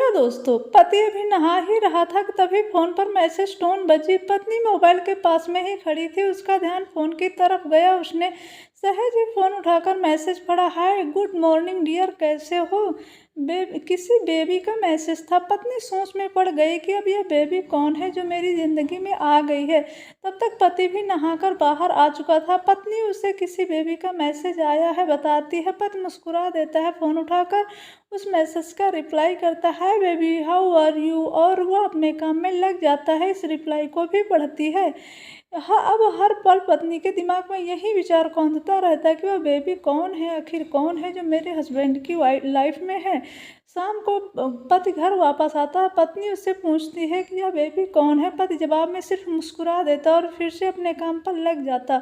Hello दोस्तों, पति अभी नहा ही रहा था कि तभी फोन पर मैसेज टोन बजी। पत्नी मोबाइल के पास में ही खड़ी थी, उसका ध्यान फोन की तरफ गया। उसने सहज ही फोन उठाकर मैसेज पढ़ा। हाय, गुड मॉर्निंग डियर, कैसे हो? किसी बेबी का मैसेज था। पत्नी सोच में पड़ गई कि अब यह बेबी कौन है जो मेरी जिंदगी में आ गई है। तब तक पति भी नहाकर बाहर आ चुका था। पत्नी उसे किसी बेबी का मैसेज आया है बताती है। पति मुस्कुरा देता है, फोन उठाकर उस मैसेज का रिप्लाई करता है, बेबी हाउ आर यू, और वह अपने काम में लग जाता है। इस रिप्लाई को भी पढ़ती है। हाँ, अब हर पल पत्नी के दिमाग में यही विचार कौंधता रहता है कि वह बेबी कौन है, आखिर कौन है जो मेरे हस्बैंड की लाइफ में है। शाम को पति घर वापस आता है। पत्नी उससे पूछती है कि यह बेबी कौन है। पति जवाब में सिर्फ मुस्कुरा देता और फिर से अपने काम पर लग जाता।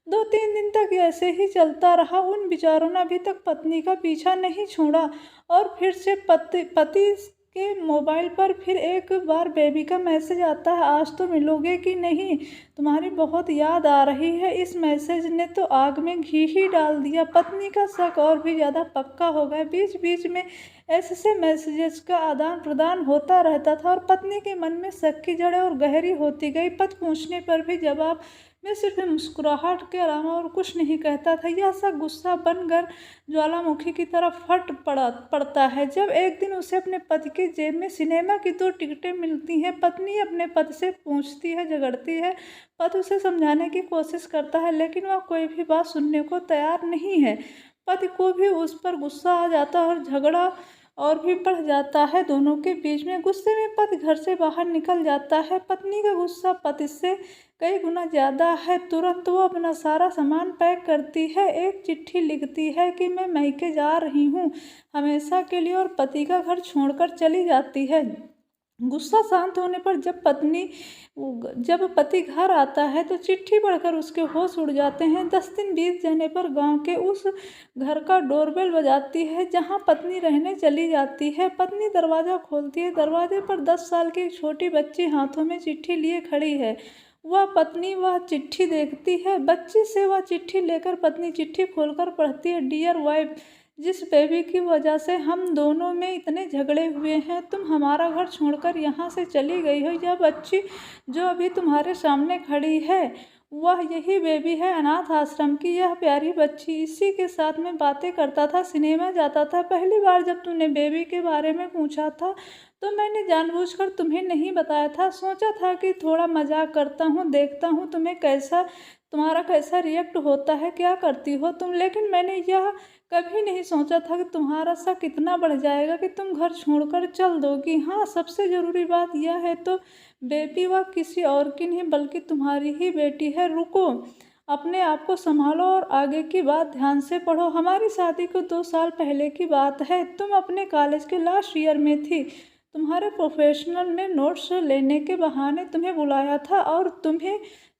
2-3 दिन तक ऐसे ही चलता रहा। उन विचारों ने अभी तक पत्नी का पीछा नहीं छोड़ा और फिर से पति के मोबाइल पर फिर एक बार बेबी का मैसेज आता है, आज तो मिलोगे कि नहीं, तुम्हारी बहुत याद आ रही है। इस मैसेज ने तो आग में घी ही डाल दिया। पत्नी का शक और भी ज़्यादा पक्का हो गया। बीच बीच में ऐसे मैसेजेस का आदान प्रदान होता रहता था और पत्नी के मन में शक की जड़ें और गहरी होती गई। पति पूछने पर भी जवाब में सिर्फ मुस्कुराहट के अलावा और कुछ नहीं कहता था। यह सब गुस्सा बनकर ज्वालामुखी की तरफ पड़ता है जब एक दिन उसे अपने पति के जेब में सिनेमा की 2 टिकटें मिलती हैं। पत्नी अपने पति से पूछती है, झगड़ती है। पति उसे समझाने की कोशिश करता है लेकिन वह कोई भी बात सुनने को तैयार नहीं है। पति को भी उस पर गुस्सा आ जाता है और झगड़ा और भी बढ़ जाता है दोनों के बीच में। गुस्से में पति घर से बाहर निकल जाता है। पत्नी का गुस्सा पति से कई गुना ज़्यादा है। तुरंत वो अपना सारा सामान पैक करती है, एक चिट्ठी लिखती है कि मैं मायके जा रही हूँ हमेशा के लिए, और पति का घर छोड़कर चली जाती है। गुस्सा शांत होने पर जब पति घर आता है तो चिट्ठी पढ़कर उसके होश उड़ जाते हैं। 10 दिन बीत जाने पर गांव के उस घर का डोरबेल बजाती है जहां पत्नी रहने चली जाती है। पत्नी दरवाज़ा खोलती है। दरवाजे पर 10 साल की एक छोटी बच्ची हाथों में चिट्ठी लिए खड़ी है। वह चिट्ठी देखती है। बच्ची से वह चिट्ठी लेकर पत्नी चिट्ठी खोलकर पढ़ती है, डियर वाइफ, जिस बेबी की वजह से हम दोनों में इतने झगड़े हुए हैं, तुम हमारा घर छोड़कर यहाँ से चली गई हो। यह बच्ची जो अभी तुम्हारे सामने खड़ी है वह यही बेबी है, अनाथ आश्रम की यह प्यारी बच्ची। इसी के साथ में बातें करता था, सिनेमा जाता था। पहली बार जब तुमने बेबी के बारे में पूछा था तो मैंने जानबूझकर तुम्हें नहीं बताया था। सोचा था कि थोड़ा मजाक करता हूँ, देखता हूँ तुम्हारा कैसा रिएक्ट होता है, क्या करती हो तुम। लेकिन मैंने यह कभी नहीं सोचा था कि तुम्हारा शक इतना बढ़ जाएगा कि तुम घर छोड़कर चल दोगी। हाँ, सबसे ज़रूरी बात यह है तो बेबी वह किसी और की नहीं बल्कि तुम्हारी ही बेटी है। रुको, अपने आप को संभालो और आगे की बात ध्यान से पढ़ो। हमारी शादी को 2 साल पहले की बात है। तुम अपने कॉलेज के लास्ट ईयर में थी। तुम्हारे प्रोफेशनल में नोट्स लेने के बहाने तुम्हें बुलाया था और तुम्हें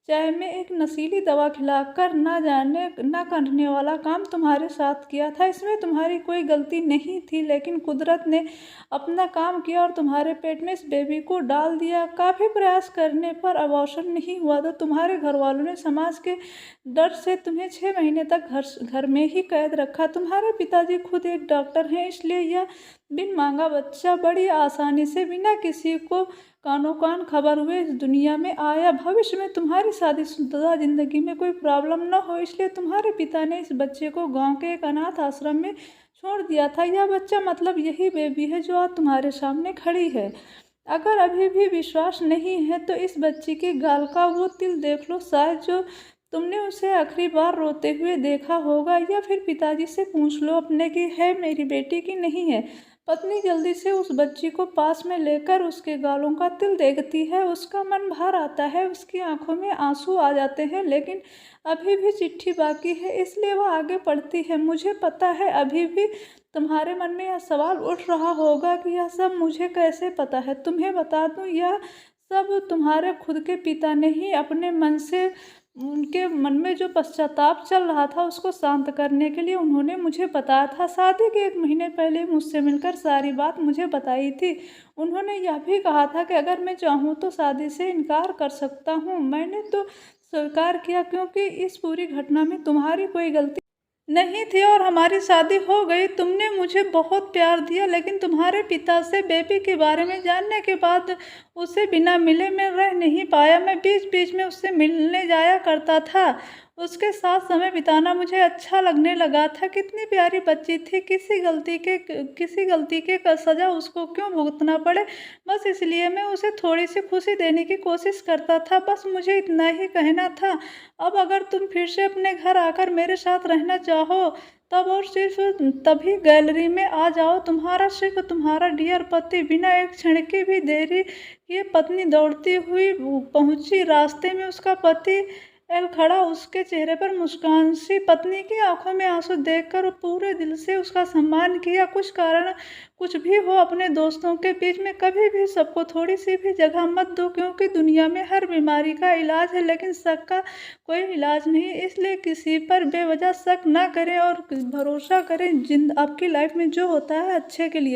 चाय में एक नशीली दवा खिलाकर ना करने वाला काम तुम्हारे साथ किया था। इसमें तुम्हारी कोई गलती नहीं थी, लेकिन कुदरत ने अपना काम किया और तुम्हारे पेट में इस बेबी को डाल दिया। काफ़ी प्रयास करने पर अबॉर्शन नहीं हुआ तो तुम्हारे घर वालों ने समाज के डर से तुम्हें 6 महीने तक घर में ही कैद रखा। तुम्हारे पिताजी खुद एक डॉक्टर हैं, इसलिए यह बिन मांगा बच्चा बड़ी आसानी से बिना किसी को कानो कान खबर हुए इस दुनिया में आया। भविष्य में तुम्हारी शादीशुदा जिंदगी में कोई प्रॉब्लम न हो, इसलिए तुम्हारे पिता ने इस बच्चे को गांव के एक अनाथ आश्रम में छोड़ दिया था। यह बच्चा मतलब यही बेबी है जो आज तुम्हारे सामने खड़ी है। अगर अभी भी विश्वास नहीं है तो इस बच्ची के गाल का वो तिल देख लो, शायद जो तुमने उसे आखिरी बार रोते हुए देखा होगा, या फिर पिताजी से पूछ लो अपने कि है मेरी बेटी की नहीं है। पत्नी जल्दी से उस बच्ची को पास में लेकर उसके गालों का तिल देखती है। उसका मन भर आता है, उसकी आंखों में आंसू आ जाते हैं, लेकिन अभी भी चिट्ठी बाकी है, इसलिए वह आगे पढ़ती है। मुझे पता है अभी भी तुम्हारे मन में यह सवाल उठ रहा होगा कि यह सब मुझे कैसे पता है। तुम्हें बता दूं, यह सब तुम्हारे खुद के पिता ने ही अपने मन से, उनके मन में जो पश्चाताप चल रहा था उसको शांत करने के लिए उन्होंने मुझे बताया था। शादी के 1 महीने पहले मुझसे मिलकर सारी बात मुझे बताई थी। उन्होंने यह भी कहा था कि अगर मैं चाहूँ तो शादी से इनकार कर सकता हूँ। मैंने तो स्वीकार किया क्योंकि इस पूरी घटना में तुम्हारी कोई गलती नहीं थी और हमारी शादी हो गई। तुमने मुझे बहुत प्यार दिया, लेकिन तुम्हारे पिता से बेबी के बारे में जानने के बाद उसे बिना मिले मैं रह नहीं पाया। मैं बीच बीच में उससे मिलने जाया करता था। उसके साथ समय बिताना मुझे अच्छा लगने लगा था। कितनी प्यारी बच्ची थी। किसी गलती के सज़ा उसको क्यों भुगतना पड़े। बस इसलिए मैं उसे थोड़ी सी खुशी देने की कोशिश करता था। बस मुझे इतना ही कहना था। अब अगर तुम फिर से अपने घर आकर मेरे साथ रहना चाहो, तब और सिर्फ तभी गैलरी में आ जाओ। तुम्हारा, सिर्फ तुम्हारा डियर पति। बिना एक क्षण की भी देरी किए पत्नी दौड़ती हुई पहुंची। रास्ते में उसका पति एल खड़ा, उसके चेहरे पर मुस्कान सी। पत्नी की आंखों में आंसू देखकर वो पूरे दिल से उसका सम्मान किया। कुछ कारण कुछ भी हो, अपने दोस्तों के बीच में कभी भी सबको थोड़ी सी भी जगह मत दो, क्योंकि दुनिया में हर बीमारी का इलाज है, लेकिन शक का कोई इलाज नहीं। इसलिए किसी पर बेवजह शक ना करें और भरोसा करें। आपकी लाइफ में जो होता है अच्छे के लिए।